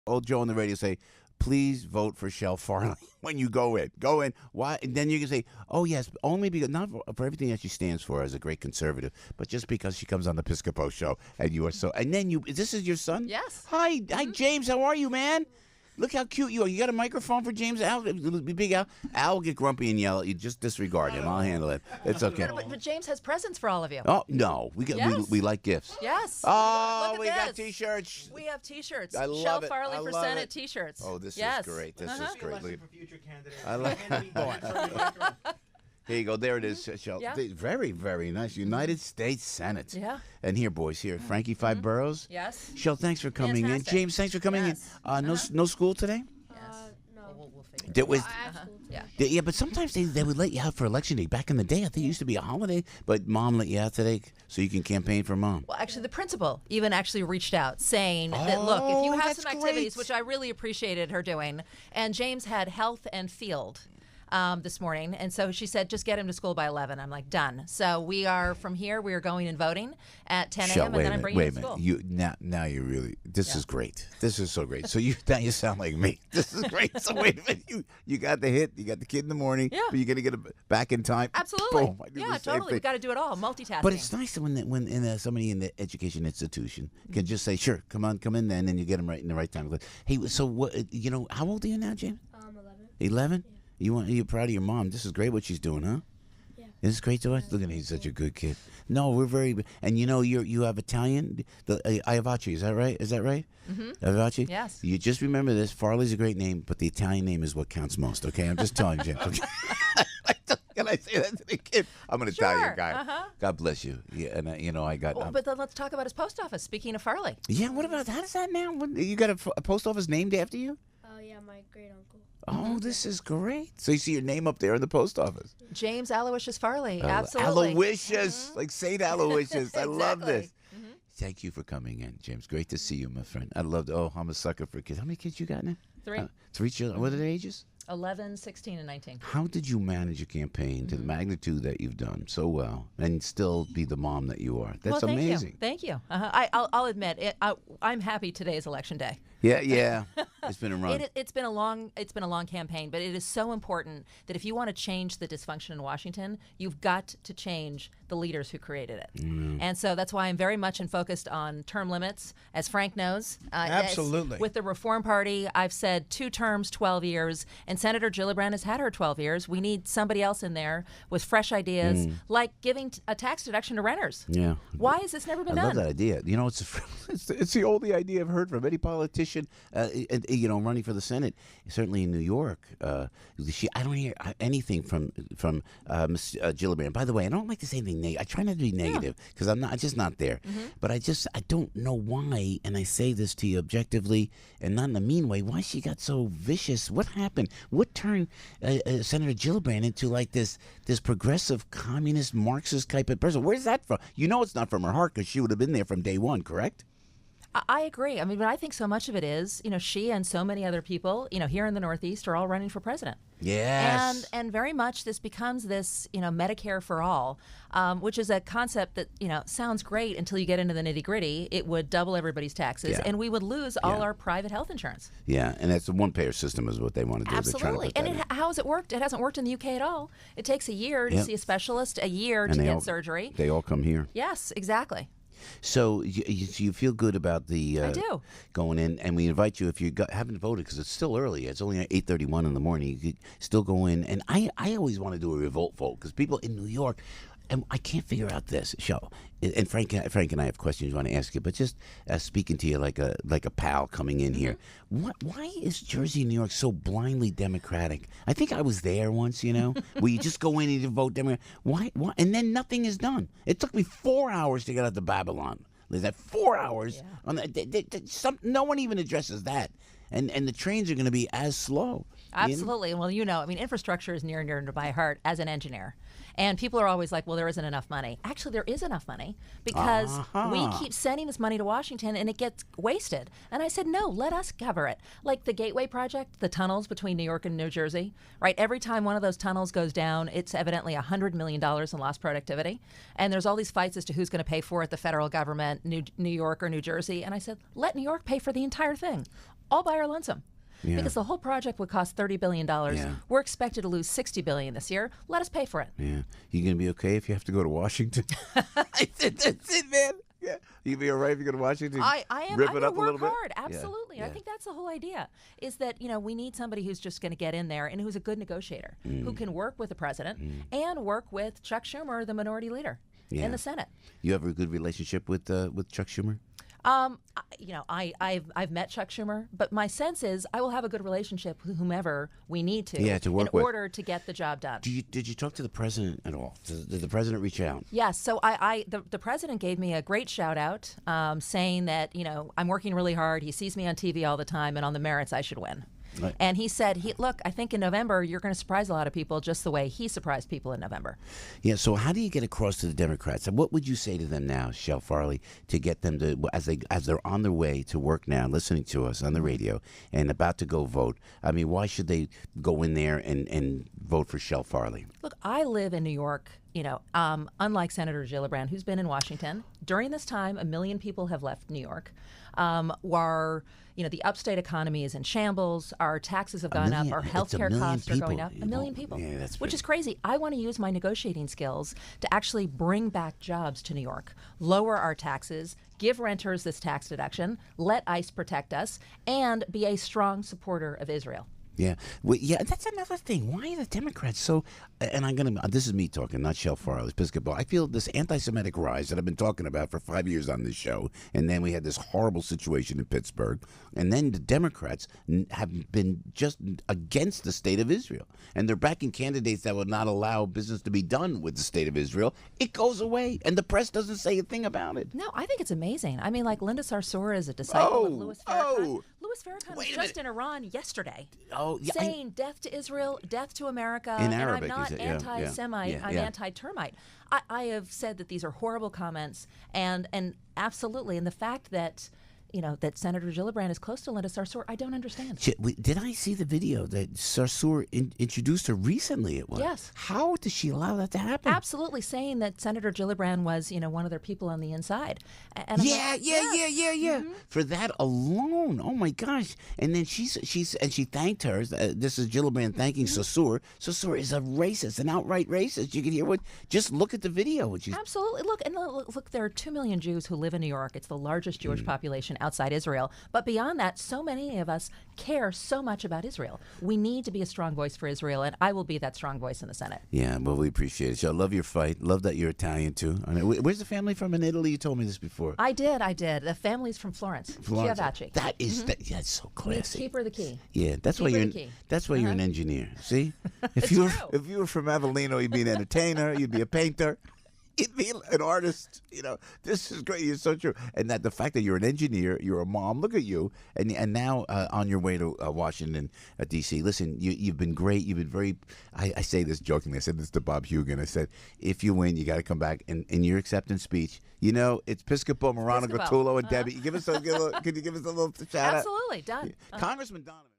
old Joe on the radio say, please vote for Chele Farley when you go in. Go in. Why? And then you can say, oh, yes, only because, not for everything that she stands for as a great conservative, but just because she comes on the Piscopo show and you are so. And then this is your son? Yes. Hi, James. How are you, man? Look how cute you are. You got a microphone for James? Al, big Al. Al will get grumpy and yell at you. Just disregard him. I'll handle it. It's okay. But James has presents for all of you. Oh, no. We like gifts. Yes. Oh, Look we at got this. T-shirts. We have T-shirts. I love Chele it. Farley I for love Senate it. T-shirts. Oh, this yes. is great. This is great. For future candidates. I like Here you go. There it is, Chele. Yeah. Very, very nice. United States Senate. Yeah. And here, boys, here. Frankie Five Boroughs. Yes. Chele, thanks for coming Fantastic. in. James, thanks for coming Yes. in. No school today? No. We'll figure There it was, I have school too. yeah, but sometimes they would let you out for election day. Back in the day, I think it used to be a holiday, but Mom let you out today so you can campain for Mom. Well, actually, the principal even actually reached out saying that, look, if you have that's some activities, great. which I really appreciated her doing, and James had health and field this morning, and so she said, just get him to school by 11. I'm like, done. So we are, from here, we are going and voting at 10 a.m., and then I'm bringing him to school. Now you really, this is great. This is so great. So now you sound like me. This is great. So wait a minute, you got the hit, you got the kid in the morning, Yeah. but you're going to get it back in time. Absolutely. Boom, I do the Yeah, same totally. thing. We've got to do it all, multitasking. But it's nice when somebody in the education institution can just say, sure, come in then, and you get them right in the right time. Hey, so what, how old are you now, James? 11. 11? You're proud of your mom. This is great what she's doing, huh? Yeah. Is this great to us? Look at him, he's such a good kid. No, we're very, and you have Italian, the Iavaci, is that right? Is that right? Mm-hmm. Iavaci? Yes. You just remember this, Farley's a great name, but the Italian name is what counts most, okay? I'm just telling you, James. Can I say that to the kid? I'm an Italian guy. Uh-huh. God bless you. Yeah, and I got. But then let's talk about his post office, speaking of Farley. Yeah, what about, how does that now? You got a post office named after you? Oh, yeah, my great uncle. Oh, this is great. So you see your name up there in the post office. James Aloysius Farley, absolutely. Aloysius, like Saint Aloysius. I love Exactly. this. Thank you for coming in, James. Great to see you, my friend. I loved. Oh, I'm a sucker for kids. How many kids you got now? 3. 3 children. What are their ages? 11, 16, and 19. How did you manage a campaign to the magnitude that you've done so well and still be the mom that you are? That's well, amazing. Thank you. I'll admit it. I'm happy today is election day. Yeah. It's been a run. It's been a long campaign, but it is so important that if you want to change the dysfunction in Washington, you've got to change the leaders who created it. And so that's why I'm very much focused on term limits, as Frank knows. Absolutely. With the Reform Party, I've said 2 terms, 12 years, and Senator Gillibrand has had her 12 years. We need somebody else in there with fresh ideas, like giving a tax deduction to renters. Yeah. Why has this never been I done? love that idea. It's the only idea I've heard from any politician, running for the Senate. Certainly in New York, I don't hear anything from Ms. Gillibrand. By the way, I don't like to say anything negative. I try not to be negative because I'm just not there. But I don't know why, and I say this to you objectively and not in a mean way. Why she got so vicious? What happened? What turned Senator Gillibrand into like this progressive communist Marxist type of person? Where's that from? You know it's not from her heart because she would have been there from day one, correct? I agree. I mean, but I think so much of it is, she and so many other people, here in the Northeast are all running for president. Yes. And very much this becomes this, Medicare for all, which is a concept that, sounds great until you get into the nitty gritty. It would double everybody's taxes and we would lose all our private health insurance. Yeah, and that's the one-payer system is what they want to do. Absolutely. And how has it worked? It hasn't worked in the UK at all. It takes a year to see a specialist, a year to get surgery. They all come here. Yes, exactly. So you feel good about the I do. Going in, and we invite you if you haven't voted because it's still early. It's only 8:31 in the morning. You could still go in, and I always want to do a revolt vote because people in New York. And I can't figure out this show. And Frank and I have questions we want to ask you, but just speaking to you like a pal coming in here. Why is Jersey, New York so blindly Democratic? I think I was there once, where you just go in and you vote Democrat. Why? And then nothing is done. It took me 4 hours to get out to Babylon. Is that 4 hours? Yeah. On no one even addresses that. And the trains are going to be as slow. Absolutely. Well, infrastructure is near and dear to my heart as an engineer. And people are always like, well, there isn't enough money. Actually, there is enough money because we keep sending this money to Washington and it gets wasted. And I said, no, let us cover it. Like the Gateway Project, the tunnels between New York and New Jersey, right? Every time one of those tunnels goes down, it's evidently $100 million in lost productivity. And there's all these fights as to who's going to pay for it, the federal government, New York or New Jersey. And I said, let New York pay for the entire thing. all by our lonesome. Yeah. Because the whole project would cost $30 billion. Yeah. We're expected to lose $60 billion this year. Let us pay for it. Yeah. You going to be okay if you have to go to Washington? I said, that's it, man. Yeah. You be all right if you go to Washington? I am. Rip I'm it going up to a little work bit? hard. Absolutely. Yeah. I think that's the whole idea, is that, we need somebody who's just going to get in there and who's a good negotiator, who can work with the president and work with Chuck Schumer, the minority leader in the Senate. You have a good relationship with Chuck Schumer? I've met Chuck Schumer, but my sense is I will have a good relationship with whomever we need to, to work in with. order to get the job done. Did you talk to the president at all? Did the president reach out? Yes. So the president gave me a great shout out, saying that I'm working really hard. He sees me on TV all the time, and on the merits I should win. Right. And he said, look, I think in November you're going to surprise a lot of people just the way he surprised people in November. Yeah, so how do you get across to the Democrats? And what would you say to them now, Chele Farley, to get them to, as they're on their way to work now, listening to us on the radio and about to go vote? I mean, why should they go in there and vote for Chele Farley? Look, I live in New York. Unlike Senator Gillibrand, who's been in Washington, during this time, 1 million people have left New York. The upstate economy is in shambles. Our taxes have gone up. Our healthcare costs are going up. 1 million people, which is crazy. I want to use my negotiating skills to actually bring back jobs to New York, lower our taxes, give renters this tax deduction, let ICE protect us, and be a strong supporter of Israel. Yeah, that's another thing. Why are the Democrats so? And this is me talking, not Chele Farley, Episcopal. I feel this anti-Semitic rise that I've been talking about for 5 years on this show, and then we had this horrible situation in Pittsburgh, and then the Democrats have been just against the state of Israel, and they're backing candidates that would not allow business to be done with the state of Israel. It goes away, and the press doesn't say a thing about it. No, I think it's amazing. I mean, like Linda Sarsour is a disciple of Louis Farrakhan. Louis Farrakhan was just in Iran yesterday, saying death to Israel, death to America. In and Arabic, I'm not anti-Semite, I'm anti-termite. I have said that these are horrible comments, and absolutely, and the fact that that Senator Gillibrand is close to Linda Sarsour, I don't understand. Did I see the video that Sarsour introduced her recently? It was. Yes. How does she allow that to happen? Absolutely, saying that Senator Gillibrand was, one of their people on the inside. And yeah. Mm-hmm. For that alone, oh my gosh! And then she thanked her. This is Gillibrand thanking Sarsour. Sarsour is a racist, an outright racist. You can hear just look at the video. Absolutely, look. There are 2 million Jews who live in New York. It's the largest Jewish population outside Israel. But beyond that, so many of us care so much about Israel. We need to be a strong voice for Israel, and I will be that strong voice in the Senate. Yeah, well, we appreciate it. So I love your fight. Love that you're Italian, too. I mean, where's the family from in Italy? You told me this before. I did. The family's from Florence. Chiavacci. That is that's so classy. Keep her the key. Yeah, that's why you're an engineer. See? If you were from Avellino, you'd be an entertainer, you'd be a painter. You'd be an artist, This is great. You're so true. And that the fact that you're an engineer, you're a mom. Look at you, and now on your way to Washington, D.C. Listen, you've been great. You've been very. I say this jokingly. I said this to Bob Hugan. I said, if you win, you got to come back. And in your acceptance speech, it's Piscopo, Morano, Gattulo, and Debbie. Could you give us a little shout out? Absolutely, done. Congressman Donovan.